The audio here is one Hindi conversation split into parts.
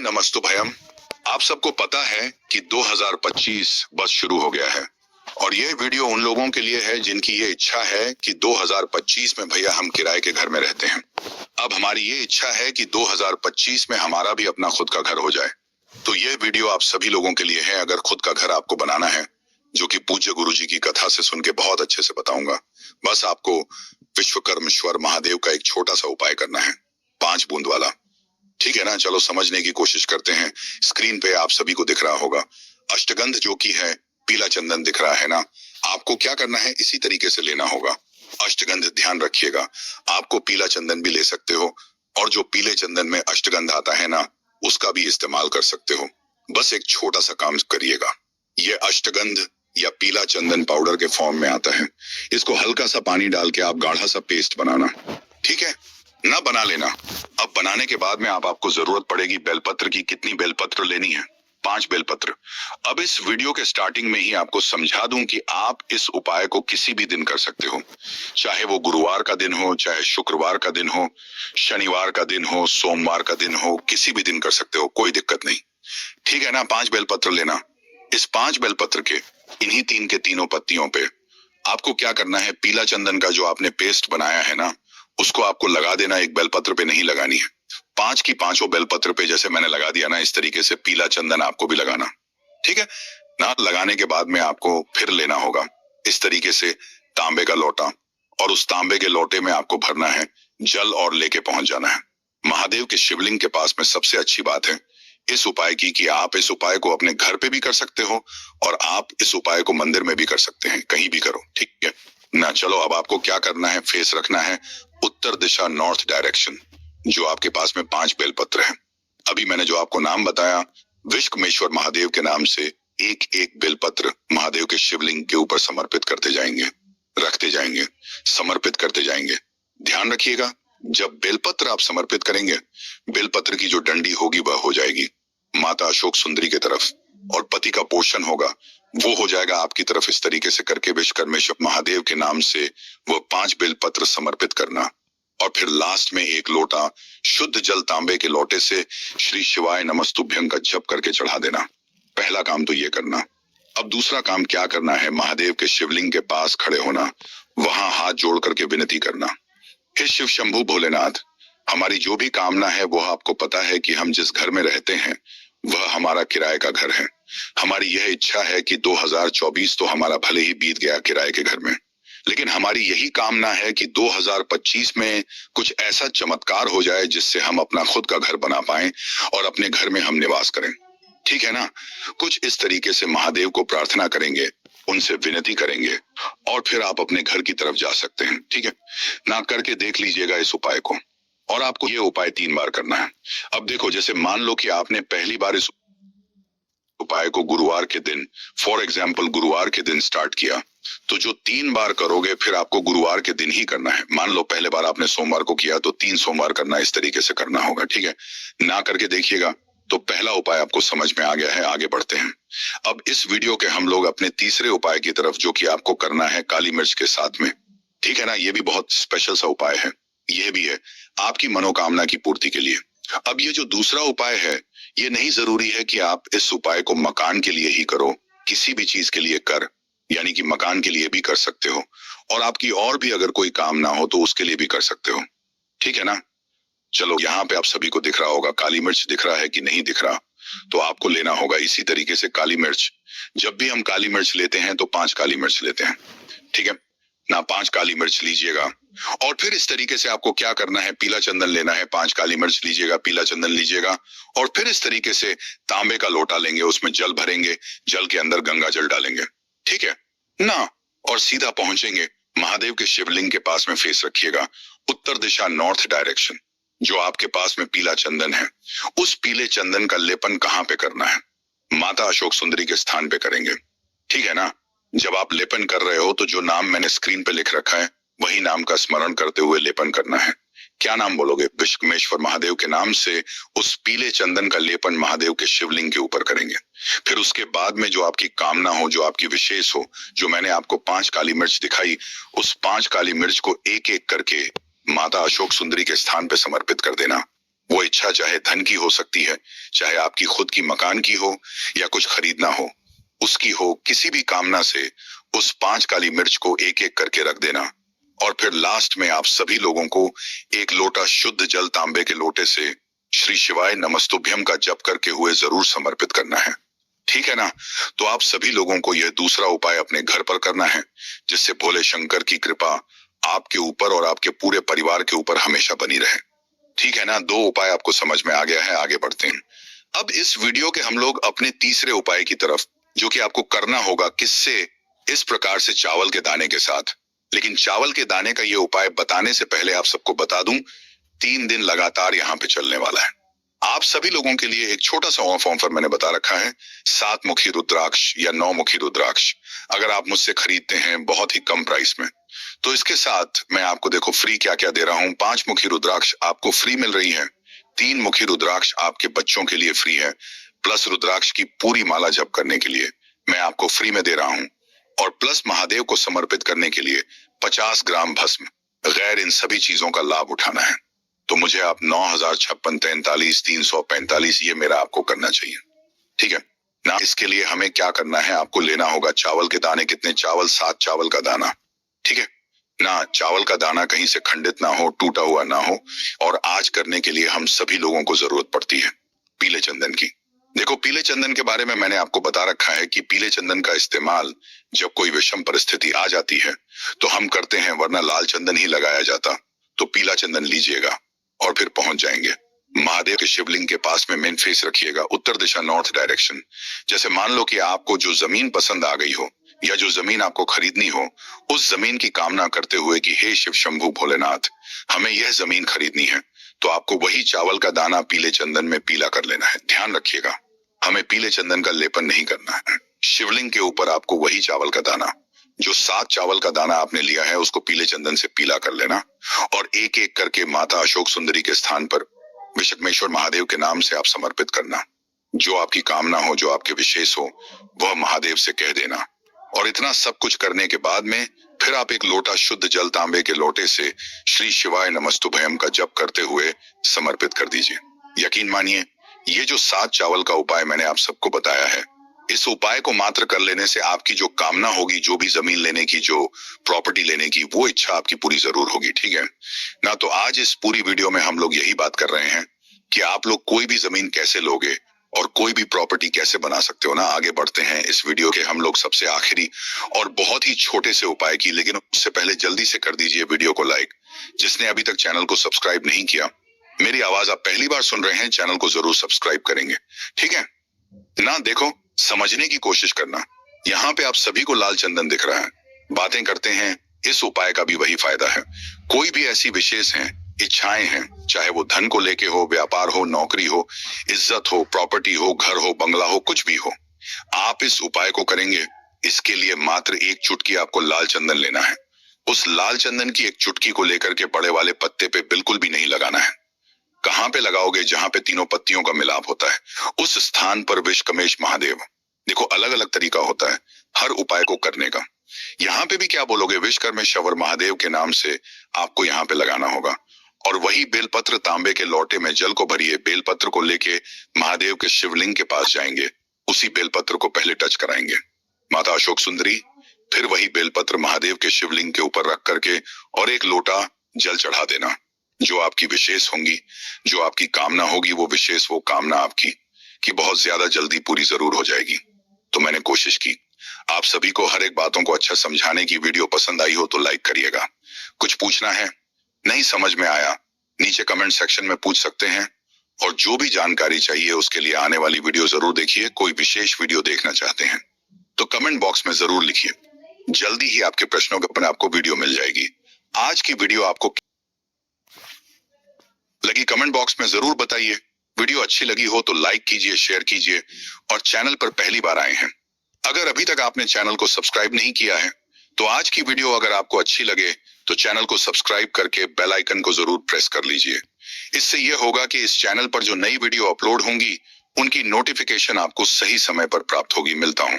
नमस्तु भयम। आप सबको पता है कि 2025 बस शुरू हो गया है और ये वीडियो उन लोगों के लिए है जिनकी ये इच्छा है कि 2025 में भैया हम किराए के घर में रहते हैं। अब हमारी ये इच्छा है कि 2025 में हमारा भी अपना खुद का घर हो जाए। तो ये वीडियो आप सभी लोगों के लिए है। अगर खुद का घर आपको बनाना है, जो कि पूज्य गुरुजी की कथा से सुन के बहुत अच्छे से बताऊंगा, बस आपको विश्वकर्मेश्वर महादेव का एक छोटा सा उपाय करना है, 5 बूंद वाला। ठीक है ना? चलो समझने की कोशिश करते हैं। स्क्रीन पे आप सभी को दिख रहा होगा अष्टगंध, जो कि है पीला चंदन, दिख रहा है ना? आपको क्या करना है, इसी तरीके से लेना होगा अष्टगंध। ध्यान रखिएगा, आपको पीला चंदन भी ले सकते हो और जो पीले चंदन में अष्टगंध आता है ना, उसका भी इस्तेमाल कर सकते हो। बस एक छोटा सा काम करिएगा। ये अष्टगंध या पीला चंदन पाउडर के फॉर्म में आता है। इसको हल्का सा पानी डाल के आप गाढ़ा सा पेस्ट बनाना, ठीक है ना? बना लेना। अब बनाने के बाद में आपको जरूरत पड़ेगी बेलपत्र की। कितनी बेलपत्र लेनी है? 5 बेलपत्र। अब इस वीडियो के स्टार्टिंग में ही आपको समझा दूं कि आप इस उपाय को किसी भी दिन कर सकते हो, चाहे वो गुरुवार का दिन हो, चाहे शुक्रवार का दिन हो, शनिवार का दिन हो, सोमवार का दिन हो, किसी भी दिन कर सकते हो, कोई दिक्कत नहीं। ठीक है ना? 5 बेलपत्र लेना। इस 5 बेलपत्र के इन्हीं 3 के तीनों पत्तियों पे आपको क्या करना है, पीला चंदन का जो आपने पेस्ट बनाया है ना, उसको आपको लगा देना। एक बेलपत्र पे नहीं लगानी है, 5 की 5 बेलपत्र पे जैसे मैंने लगा दिया ना, इस तरीके से पीला चंदन आपको भी लगाना। ठीक है ना? लगाने के बाद में आपको फिर लेना होगा इस तरीके से तांबे का लोटा, और उस तांबे के लोटे में आपको भरना है जल और लेके पहुंच जाना है महादेव के शिवलिंग के पास में। सबसे अच्छी बात है इस उपाय की कि आप इस उपाय को अपने घर पे भी कर सकते हो और आप इस उपाय को मंदिर में भी कर सकते हैं, कहीं भी करो। ठीक है ना? चलो, अब आपको क्या करना है, फेस रखना है उत्तर दिशा, नॉर्थ डायरेक्शन। जो आपके पास में 5 बेलपत्र है, अभी मैंने जो आपको नाम बताया विश्वकर्मेश्वर महादेव के नाम से, एक एक बेलपत्र महादेव के शिवलिंग के ऊपर समर्पित करते जाएंगे, रखते जाएंगे, समर्पित करते जाएंगे। ध्यान रखिएगा, जब बेलपत्र आप समर्पित करेंगे, बेलपत्र की जो डंडी होगी वह हो जाएगी माता अशोक सुंदरी की तरफ, और पति का पोषण होगा वो हो जाएगा आपकी तरफ। इस तरीके से करके विश्वकर्मेश्वर महादेव के नाम से वह 5 बेलपत्र समर्पित करना, और फिर लास्ट में 1 लोटा शुद्ध जल तांबे के लोटे से श्री शिवाय नमस्तुभ्यं का जप करके चढ़ा देना। पहला काम तो ये करना। अब दूसरा काम क्या करना है, महादेव के शिवलिंग के पास खड़े होना, वहां हाथ जोड़ करके विनती करना, हे शिव शंभु भोलेनाथ, हमारी जो भी कामना है वो आपको पता है कि हम जिस घर में रहते हैं वह हमारा किराए का घर है। हमारी यह इच्छा है कि 2024 तो हमारा भले ही बीत गया किराए के घर में, लेकिन हमारी यही कामना है कि 2025 में कुछ ऐसा चमत्कार हो जाए जिससे हम अपना खुद का घर बना पाएं और अपने घर में हम निवास करें। ठीक है ना? कुछ इस तरीके से महादेव को प्रार्थना करेंगे, उनसे विनती करेंगे, और फिर आप अपने घर की तरफ जा सकते हैं। ठीक है ना? करके देख लीजिएगा इस उपाय को, और आपको ये उपाय 3 बार करना है। अब देखो, जैसे मान लो कि आपने पहली बार इस उपाय को गुरुवार के दिन, फॉर एग्जाम्पल गुरुवार के दिन स्टार्ट किया, तो जो 3 बार करोगे फिर आपको गुरुवार के दिन ही करना है। मान लो पहले बार आपने सोमवार को किया तो 3 सोमवार करना, इस तरीके से करना होगा। ठीक है ना? करके देखिएगा। तो पहला उपाय आपको समझ में आ गया है, आगे बढ़ते हैं। अब इस वीडियो के हम लोग अपने तीसरे उपाय की तरफ, जो कि आपको करना है काली मिर्च के साथ में। ठीक है ना? ये भी बहुत स्पेशल सा उपाय है। यह भी है आपकी मनोकामना की पूर्ति के लिए। अब ये जो दूसरा उपाय है, ये नहीं जरूरी है कि आप इस उपाय को मकान के लिए ही करो, किसी भी चीज के लिए कर, यानी कि मकान के लिए भी कर सकते हो, और आपकी और भी अगर कोई काम ना हो तो उसके लिए भी कर सकते हो। ठीक है ना? चलो, यहाँ पे आप सभी को दिख रहा होगा, काली मिर्च दिख रहा है कि नहीं दिख रहा? तो आपको लेना होगा इसी तरीके से काली मिर्च। जब भी हम काली मिर्च लेते हैं तो 5 काली मिर्च लेते हैं। ठीक है ना? 5 काली मिर्च लीजिएगा, और फिर इस तरीके से आपको क्या करना है, पीला चंदन लेना है, 5 काली मिर्च लीजिएगा, पीला चंदन लीजिएगा, और फिर इस तरीके से तांबे का लोटा लेंगे, उसमें जल भरेंगे, जल के अंदर गंगा जल डालेंगे। ठीक है ना? और सीधा पहुंचेंगे महादेव के शिवलिंग के पास में। फेस रखिएगा उत्तर दिशा, नॉर्थ डायरेक्शन। जो आपके पास में पीला चंदन है, उस पीले चंदन का लेपन कहां पे करना है? माता अशोक सुंदरी के स्थान पे करेंगे। ठीक है ना? जब आप लेपन कर रहे हो तो जो नाम मैंने स्क्रीन पे लिख रखा है वही नाम का स्मरण करते हुए लेपन करना है। क्या नाम बोलोगे? विश्वकर्मेश्वर महादेव के नाम से उस पीले चंदन का लेपन महादेव के शिवलिंग के ऊपर करेंगे। फिर उसके बाद में जो आपकी कामना हो, जो आपकी विशेष हो, जो मैंने आपको 5 काली मिर्च दिखाई, उस 5 काली मिर्च को एक एक करके माता अशोक सुंदरी के स्थान पे समर्पित कर देना। वो इच्छा चाहे धन की हो सकती है, चाहे आपकी खुद की मकान की हो या कुछ खरीदना हो, उसकी हो, किसी भी कामना से उस 5 काली मिर्च को एक एक करके रख देना और फिर लास्ट में आप सभी लोगों को एक लोटा शुद्ध जल तांबे के लोटे से श्री शिवाय नमस्तुभ्यम का जप करके हुए जरूर समर्पित करना है। ठीक है ना? तो आप सभी लोगों को यह दूसरा उपाय अपने घर पर करना है, जिससे भोले शंकर की कृपा आपके ऊपर और आपके पूरे परिवार के ऊपर हमेशा बनी रहे। ठीक है ना? 2 उपाय आपको समझ में आ गया है, आगे बढ़ते हैं। अब इस वीडियो के हम लोग अपने तीसरे उपाय की तरफ, जो कि आपको करना होगा किससे, इस प्रकार से चावल के दाने के साथ। लेकिन चावल के दाने का ये उपाय बताने से पहले आप सबको बता दूं, 3 दिन लगातार यहाँ पे चलने वाला है। आप सभी लोगों के लिए एक छोटा सा ऑफर मैंने बता रखा है, 7 मुखी रुद्राक्ष या 9 मुखी रुद्राक्ष अगर आप मुझसे खरीदते हैं बहुत ही कम प्राइस में, तो इसके साथ मैं आपको देखो फ्री क्या क्या दे रहा हूँ। 5 मुखी रुद्राक्ष आपको फ्री मिल रही है, 3 मुखी रुद्राक्ष आपके बच्चों के लिए फ्री है, प्लस रुद्राक्ष की पूरी माला जप करने के लिए मैं आपको फ्री में दे रहा हूँ, और प्लस महादेव को समर्पित करने के लिए 50 ग्राम भस्म। गैर इन सभी चीजों का लाभ उठाना है तो मुझे आप 9056 43 345 ये मेरा आपको करना चाहिए। ठीक है ना? इसके लिए हमें क्या करना है, आपको लेना होगा चावल के दाने। कितने चावल? 7 चावल का दाना। ठीक है ना? चावल का दाना कहीं से खंडित ना हो, टूटा हुआ ना हो। और आज करने के लिए हम सभी लोगों को जरूरत पड़ती है पीले चंदन की। देखो, पीले चंदन के बारे में मैंने आपको बता रखा है कि पीले चंदन का इस्तेमाल जब कोई विषम परिस्थिति आ जाती है तो हम करते हैं, वरना लाल चंदन ही लगाया जाता। तो पीला चंदन लीजिएगा और फिर पहुंच जाएंगे महादेव के शिवलिंग के पास में। मेन फेस रखिएगा उत्तर दिशा, नॉर्थ डायरेक्शन। जैसे मान लो कि आपको जो जमीन पसंद आ गई हो या जो जमीन आपको खरीदनी हो, उस जमीन की कामना करते हुए कि हे शिव शंभु भोलेनाथ, हमें यह जमीन खरीदनी है, तो आपको वही चावल का दाना पीले चंदन में पीला कर लेना है। ध्यान रखिएगा, हमें पीले चंदन का लेपन नहीं करना है। शिवलिंग के ऊपर आपको वही चावल का दाना, जो 7 चावल का दाना आपने लिया है, उसको पीले चंदन से पीला कर लेना और एक एक करके माता अशोक सुंदरी के स्थान पर विश्वकर्मेश्वर महादेव के नाम से आप समर्पित करना। जो आपकी कामना हो, जो आपके विशेष हो, वह महादेव से कह देना। और इतना सब कुछ करने के बाद में फिर आप एक लोटा शुद्ध जल तांबे के लोटे से श्री शिवाय नमस्तुभयम का जप करते हुए समर्पित कर दीजिए। यकीन मानिए, ये जो 7 चावल का उपाय मैंने आप सबको बताया है, इस उपाय को मात्र कर लेने से आपकी जो कामना होगी, जो भी जमीन लेने की, जो प्रॉपर्टी लेने की, वो इच्छा आपकी पूरी जरूर होगी। ठीक है ना? तो आज इस पूरी वीडियो में हम लोग यही बात कर रहे हैं कि आप लोग कोई भी जमीन कैसे लोगे और कोई भी प्रॉपर्टी कैसे बना सकते हो ना। आगे बढ़ते हैं इस वीडियो के हम लोग सबसे आखिरी और बहुत ही छोटे से उपाय की। लेकिन उससे पहले जल्दी से कर दीजिए वीडियो को लाइक। जिसने अभी तक चैनल को सब्सक्राइब नहीं किया, मेरी आवाज आप पहली बार सुन रहे हैं, चैनल को जरूर सब्सक्राइब करेंगे। ठीक है ना? देखो, समझने की कोशिश करना। यहाँ पे आप सभी को लाल चंदन दिख रहा है, बातें करते हैं, इस उपाय का भी वही फायदा है। कोई भी ऐसी विशेष हैं, इच्छाएं हैं, चाहे वो धन को लेके हो, व्यापार हो, नौकरी हो, इज्जत हो, प्रॉपर्टी हो, घर हो, बंगला हो, कुछ भी हो, आप इस उपाय को करेंगे। इसके लिए मात्र एक चुटकी आपको लाल चंदन लेना है। उस लाल चंदन की एक चुटकी को लेकर के बड़े वाले पत्ते पे बिल्कुल भी नहीं लगाना है। कहां पे लगाओगे? जहां पे तीनों पत्तियों का मिलाप होता है, उस स्थान पर विश्वकर्मेश महादेव। देखो, अलग अलग तरीका होता है हर उपाय को करने का। यहाँ पे भी क्या बोलोगे? विश्वकर्मेश्वर महादेव के नाम से आपको यहाँ पे लगाना होगा। और वही बेलपत्र तांबे के लोटे में जल को भरिए, बेलपत्र को लेके महादेव के शिवलिंग के पास जाएंगे, उसी बेलपत्र को पहले टच कराएंगे माता अशोक सुंदरी, फिर वही बेलपत्र महादेव के शिवलिंग के ऊपर रख करके और एक लोटा जल चढ़ा देना। जो आपकी विशेष होंगी, जो आपकी कामना होगी, वो विशेष, वो कामना आपकी कि बहुत ज्यादा जल्दी पूरी जरूर हो जाएगी। तो मैंने कोशिश की आप सभी को हर एक बातों को अच्छा समझाने की। वीडियो पसंद आई हो तो लाइक करिएगा। कुछ पूछना है, नहीं समझ में आया, नीचे कमेंट सेक्शन में पूछ सकते हैं। और जो भी जानकारी चाहिए उसके लिए आने वाली वीडियो जरूर देखिए। कोई विशेष वीडियो देखना चाहते हैं तो कमेंट बॉक्स में जरूर लिखिए, जल्दी ही आपके प्रश्नों के ऊपर आपको वीडियो मिल जाएगी। आज की वीडियो आपको लगी, कमेंट बॉक्स में जरूर बताइए। वीडियो अच्छी लगी हो तो लाइक कीजिए, शेयर कीजिए, और चैनल पर पहली बार आए हैं, अगर अभी तक आपने चैनल को सब्सक्राइब नहीं किया है, तो आज की वीडियो अगर आपको अच्छी लगे तो चैनल को सब्सक्राइब करके बेल आइकन को जरूर प्रेस कर लीजिए। इससे यह होगा कि इस चैनल पर जो नई वीडियो अपलोड होंगी उनकी नोटिफिकेशन आपको सही समय पर प्राप्त होगी। मिलता हूं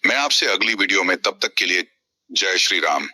मैं आपसे अगली वीडियो में, तब तक के लिए जय श्री राम।